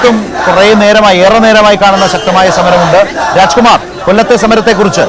കൊല്ലത്തും ഏറെ നേരമായി കാണുന്ന ശക്തമായ സമരമുണ്ട്. രാജ്കുമാർ, കൊല്ലത്തെ സമരത്തെക്കുറിച്ച്.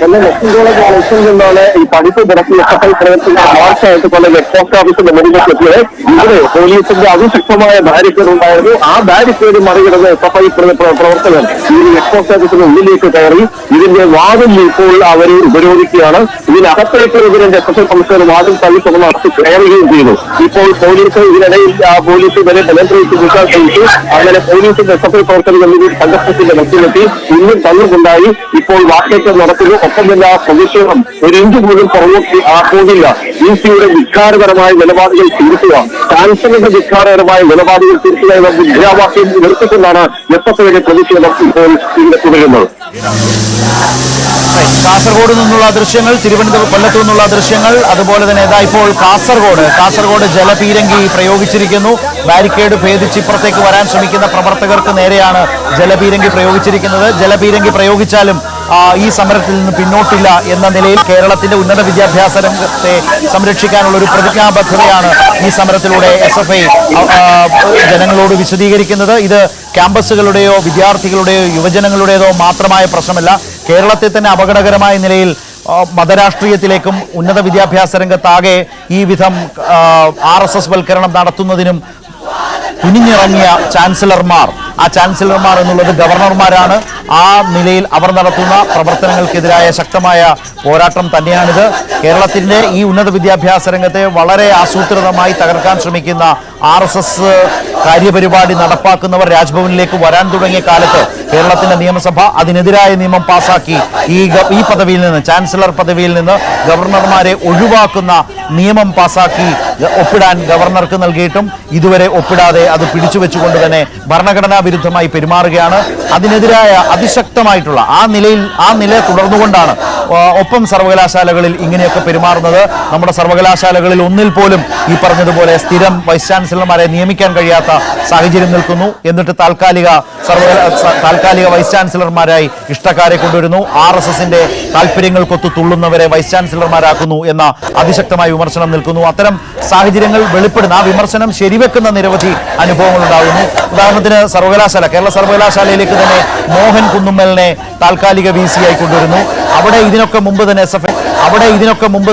കൊല്ലം എക്ഷൻ കോളേജ് ജംഗ്ഷനിൽ നിന്നാണ് ഈ പഠിപ്പ് നിരത്തി എസ്എഫ്ഐ പ്രവർത്തകർ മാർച്ചായിട്ട് കൊല്ലം പോസ്റ്റ് ഓഫീസിന്റെ മുന്നിലേക്ക് എത്തിയത്. ഇവിടെ പോലീസിന്റെ അതിശക്തമായ ബാരിക്കേഡ് ഉണ്ടായിരുന്നു. ആ ബാരിക്കേഡ് മറികടന്ന് എസ്എഫ്ഐ പ്രവർത്തകർ ഈ പോസ്റ്റ് ഓഫീസിന്റെ ഉള്ളിലേക്ക് കയറി ഇതിന്റെ വാതിൽ ഇപ്പോൾ അവർ ഉപരോധിക്കുകയാണ്. ഇതിനകത്തേക്ക് ഇതിന്റെ എസ്എഫ്ഐ കമ്മീഷണർ വാതിൽ തള്ളി തുറന്ന് കയറുകയും ചെയ്തു. ഇപ്പോൾ പോലീസ് ഇതിനിടയിൽ പോലീസ് ഇവരെ നിലനിർത്തി നിൽക്കാൻ ശ്രമിച്ചു. അങ്ങനെ പോലീസിന്റെ എസ്എഫ്ഐ പ്രവർത്തകർ സംഘർഷത്തിന്റെ മധ്യമെത്തി ഇന്നും തള്ളുകൊണ്ടായി ഇപ്പോൾ വാക്കേറ്റം നടക്കുന്നു. ഒപ്പം തന്നെ ആ പ്രതിഷേധം ഒരു ഇഞ്ച് പോലും പുറകോട്ട് പോകില്ല. ഡിസിയുടെ ധിക്കാരപരമായ നിലപാടുകൾ തിരുത്തുക, ചാൻസലറുടെ ധിക്കാരപരമായ നിലപാടുകൾ തിരുത്തുക എന്ന മുദ്രാവാക്യം ഉയർത്തിക്കൊണ്ടാണ് എസ്എഫ്ഐയുടെ പ്രതിഷേധം ഇപ്പോൾ ഇവിടെ തുടരുന്നത്. കാസർഗോഡ് നിന്നുള്ള ദൃശ്യങ്ങൾ, കൊല്ലത്തു നിന്നുള്ള ദൃശ്യങ്ങൾ, അതുപോലെ തന്നെ ഇപ്പോൾ കാസർഗോഡ് ജലപീരങ്കി പ്രയോഗിച്ചിരിക്കുന്നു. ബാരിക്കേഡ് ഭേദിച്ച് ഇപ്പുറത്തേക്ക് വരാൻ ശ്രമിക്കുന്ന പ്രവർത്തകർക്ക് നേരെയാണ് ജലപീരങ്കി പ്രയോഗിച്ചിരിക്കുന്നത്. ജലപീരങ്കി പ്രയോഗിച്ചാലും ഈ സമരത്തിൽ നിന്ന് പിന്നോട്ടില്ല എന്ന നിലയിൽ കേരളത്തിന്റെ ഉന്നത വിദ്യാഭ്യാസ രംഗത്തെ സംരക്ഷിക്കാനുള്ള ഒരു പ്രതിജ്ഞാബദ്ധതയാണ് ഈ സമരത്തിലൂടെ എസ്എഫ്ഐ ജനങ്ങളോട് വിശദീകരിക്കുന്നത്. ഇത് ക്യാമ്പസുകളുടെയോ വിദ്യാർത്ഥികളുടെയോ യുവജനങ്ങളുടേതോ മാത്രമായ പ്രശ്നമല്ല. കേരളത്തെ തന്നെ അപകടകരമായ നിലയിൽ മതരാഷ്ട്രീയത്തിലേക്കും ഉന്നത വിദ്യാഭ്യാസ രംഗത്താകെ ഈ വിധം RSS വൽക്കരണം നടത്തുന്നതിനും തുനിഞ്ഞിറങ്ങിയ ചാൻസലർമാർ, ആ ചാൻസലർമാർ എന്നുള്ളത് ഗവർണർമാരാണ്. ആ നിലയിൽ അവർ നടത്തുന്ന പ്രവർത്തനങ്ങൾക്കെതിരായ ശക്തമായ പോരാട്ടം തന്നെയാണിത്. കേരളത്തിന്റെ ഈ ഉന്നത വിദ്യാഭ്യാസ രംഗത്തെ വളരെ ആസൂത്രിതമായി തകർക്കാൻ ശ്രമിക്കുന്ന RSS കാര്യപരിപാടി നടപ്പാക്കുന്നവർ രാജ്ഭവനിലേക്ക് വരാൻ തുടങ്ങിയ കാലത്ത് കേരളത്തിന്റെ നിയമസഭ അതിനെതിരായ നിയമം പാസാക്കി ഈ പദവിയിൽ നിന്ന്, ചാൻസലർ പദവിയിൽ നിന്ന് ഗവർണർമാരെ ഒഴിവാക്കുന്ന നിയമം പാസാക്കി ഒപ്പിടാൻ ഗവർണർക്ക് നൽകിയിട്ടും ഇതുവരെ ഒപ്പിടാതെ അത് പിടിച്ചുവെച്ചുകൊണ്ട് തന്നെ ഭരണഘടനാ വിരുദ്ധമായി പെരുമാറുകയാണ്. അതിനെതിരായ അതിശക്തമായിട്ടുള്ള ആ നില തുടർന്നുകൊണ്ടാണ് ഒപ്പം സർവകലാശാലകളിൽ ഇങ്ങനെയൊക്കെ പെരുമാറുന്നത്. നമ്മുടെ സർവകലാശാലകളിൽ ഒന്നിൽ പോലും ഈ പറഞ്ഞതുപോലെ സ്ഥിരം വൈസ് ചാൻസലർമാരെ നിയമിക്കാൻ കഴിയാത്ത സാഹചര്യം നിൽക്കുന്നു. എന്നിട്ട് താൽക്കാലിക വൈസ് ചാൻസലർമാരായി ഇഷ്ടക്കാരെ കൊണ്ടുവരുന്നു. RSSന്റെ താല്പര്യങ്ങൾക്കൊത്തു തുള്ളുന്നവരെ വൈസ് ചാൻസലർമാരാക്കുന്നു എന്ന അതിശക്തമായ വിമർശനം നിൽക്കുന്നു. അത്തരം സാഹചര്യങ്ങൾ വെളിപ്പെടുന്ന, ആ വിമർശനം ശരിവെക്കുന്ന നിരവധി അനുഭവങ്ങൾ ഉണ്ടാകുന്നു. ഉദാഹരണത്തിന് കേരള സർവകലാശാലയിലേക്ക് തന്നെ മോഹൻ കുന്നുമ്മലിനെ താൽക്കാലിക VC ആയി കൊണ്ടുവരുന്നു. അവിടെ ഇതിനൊക്കെ മുമ്പ്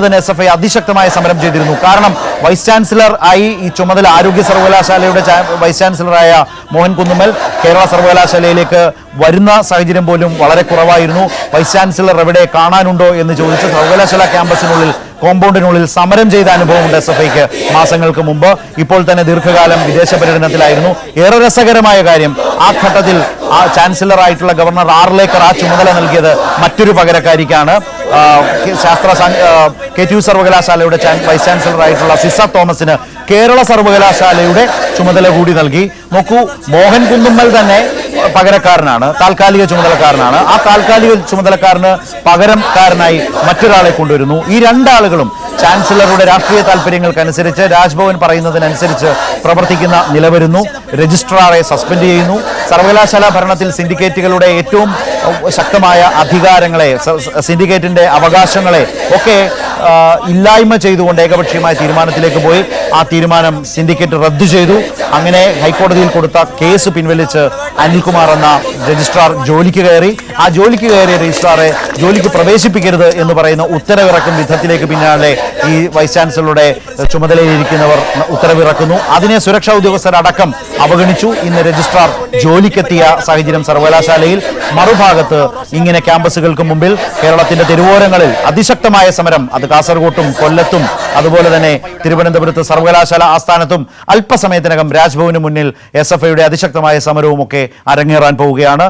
തന്നെ എസ്എഫ്ഐ അതിശക്തമായ സമരം ചെയ്തിരുന്നു. കാരണം വൈസ് ചാൻസലർ ആയി ഈ ചുമതല ആരോഗ്യ സർവകലാശാലയുടെ വൈസ് ചാൻസലറായ മോഹൻ കുന്നുമ്മൽ കേരള സർവകലാശാലയിലേക്ക് വരുന്ന സാഹചര്യം പോലും വളരെ കുറവായിരുന്നു. വൈസ് ചാൻസലർ എവിടെ കാണാനുണ്ടോ എന്ന് ചോദിച്ച് സർവകലാശാല ക്യാമ്പസിനുള്ളിൽ, കോമ്പൗണ്ടിനുള്ളിൽ സമരം ചെയ്ത അനുഭവമുണ്ട് എസ്എഫ്ഐക്ക് മാസങ്ങൾക്ക് മുമ്പ്. ഇപ്പോൾ തന്നെ ദീർഘകാലം വിദേശ പര്യടനത്തിലായിരുന്നു. ഏറെ രസകരമായ കാര്യം, ആ ഘട്ടത്തിൽ ആ ചാൻസലറായിട്ടുള്ള ഗവർണർ ആർലേക്കർ ആ ചുമതല നൽകിയത് മറ്റൊരു പകരക്കാരിക്കാണ്. KTU സർവകലാശാലയുടെ വൈസ് ചാൻസലറായിട്ടുള്ള സിസ തോമസിന് കേരള സർവകലാശാലയുടെ ചുമതല കൂടി നൽകി. നോക്കൂ, മോഹൻ കുന്നുമ്മൽ തന്നെ പകരക്കാരനാണ്, താൽക്കാലിക ചുമതലക്കാരനാണ്. ആ താൽക്കാലിക ചുമതലക്കാരന് പകരക്കാരനായി മറ്റൊരാളെ കൊണ്ടുവരുന്നു. ഈ രണ്ടാളുകളും ചാൻസലറുടെ രാഷ്ട്രീയ താല്പര്യങ്ങൾക്കനുസരിച്ച്, രാജ്ഭവൻ പറയുന്നതിനനുസരിച്ച് പ്രവർത്തിക്കുന്ന നിലവരുന്നു. രജിസ്ട്രാറെ സസ്പെൻഡ് ചെയ്യുന്നു. സർവകലാശാല ഭരണത്തിൽ സിൻഡിക്കേറ്റുകളുടെ ഏറ്റവും ശക്തമായ അധികാരങ്ങളെ, സിൻഡിക്കേറ്റിന്റെ അവകാശങ്ങളെ ഒക്കെ ഇല്ലായ്മ ചെയ്തുകൊണ്ട് ഏകപക്ഷീയമായ തീരുമാനത്തിലേക്ക് പോയി. ആ തീരുമാനം സിൻഡിക്കേറ്റ് റദ്ദു ചെയ്തു. അങ്ങനെ ഹൈക്കോടതിയിൽ കൊടുത്ത കേസ് പിൻവലിച്ച് അനിൽകുമാർ എന്ന രജിസ്ട്രാർ ജോലിക്ക് കയറി. ആ ജോലിക്ക് കയറിയ രജിസ്ട്രാറെ ജോലിക്ക് പ്രവേശിപ്പിക്കരുത് എന്ന് പറയുന്ന ഉത്തരവിറക്കും വിധത്തിലേക്ക് പിന്നാലെ ഈ വൈസ് ചാൻസലറുടെ ചുമതലയിലിരിക്കുന്നവർ ഉത്തരവിറക്കുന്നു. അതിനെ സുരക്ഷാ ഉദ്യോഗസ്ഥരടക്കം അവഗണിച്ചു. ഇന്ന് രജിസ്ട്രാർ ജോലിക്കെത്തിയ സാഹചര്യം സർവകലാശാലയിൽ. മറുഭാഗത്ത് ഇങ്ങനെ ക്യാമ്പസുകൾക്ക് മുമ്പിൽ കേരളത്തിന്റെ തെരുവോരങ്ങളിൽ അതിശക്തമായ സമരം, അത് കാസർഗോട്ടും കൊല്ലത്തും അതുപോലെ തന്നെ തിരുവനന്തപുരത്ത് സർവകലാശാല ആസ്ഥാനത്തും അല്പസമയത്തിനകം രാജ്ഭവന് മുന്നിൽ എസ്എഫ്ഐയുടെ അതിശക്തമായ സമരവുമൊക്കെ അരങ്ങേറാൻ പോവുകയാണ്.